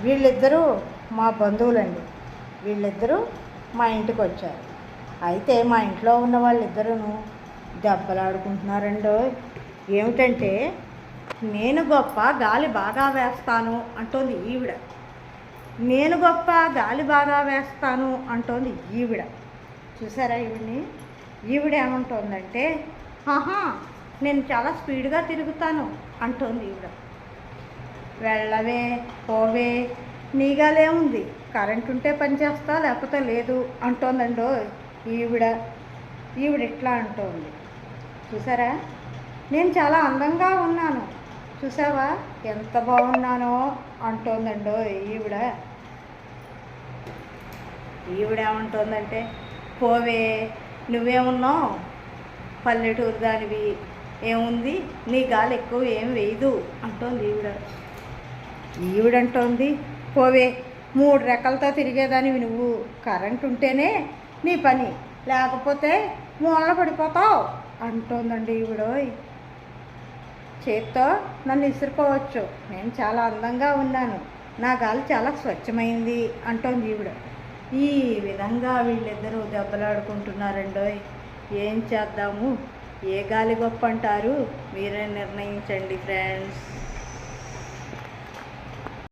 వీళ్ళిద్దరూ మా బంధువులండి. వీళ్ళిద్దరూ మా ఇంటికి వచ్చారు. అయితే మా ఇంట్లో ఉన్న వాళ్ళిద్దరూ దెబ్బలాడుకుంటున్నారండో. ఏమిటంటే, నేను గొప్ప గాలి బాగా వేస్తాను అంటోంది ఈవిడ. నేను గొప్ప గాలి బాగా వేస్తాను అంటోంది ఈవిడ. చూసారా ఈవిడ్ని? ఈవిడ ఏమంటోందంటే, ఆహా నేను చాలా స్పీడ్గా తిరుగుతాను అంటోంది ఈవిడ. వెళ్ళవే పోవే నీగాలేముంది, కరెంట్ ఉంటే పని చేస్తా లేకపోతే లేదు అంటోందండో ఈవిడ. ఈవిడ ఎట్లా అంటోంది చూసారా? నేను చాలా అందంగా ఉన్నాను చూసావా, ఎంత బాగున్నానో అంటోందండో ఈవిడ. ఈవిడేమంటోందంటే, పోవే నువ్వేమున్నావు, పల్లెటూరు దానివి, ఏముంది నీ గాలి ఎక్కువ ఏం వేయదు అంటోంది ఈవిడ. ఈవిడంటోంది, పోవే 3 రెక్కలతో తిరిగేదానివి నువ్వు, కరెంట్ ఉంటేనే నీ పని, లేకపోతే మూలన పడిపోతావు అంటోందండి ఈవిడోయ్. చేత్తో నన్ను ఇసురుకోవచ్చు, నేను చాలా అందంగా ఉన్నాను, నా గాలి చాలా స్వచ్ఛమైంది అంటోంది ఈవిడ. ఈ విధంగా వీళ్ళిద్దరూ దెబ్బలాడుకుంటున్నారండోయ్. ఏం చేద్దాము? ఏ గాలి గొప్ప అంటారు? మీరే నిర్ణయించండి ఫ్రెండ్స్.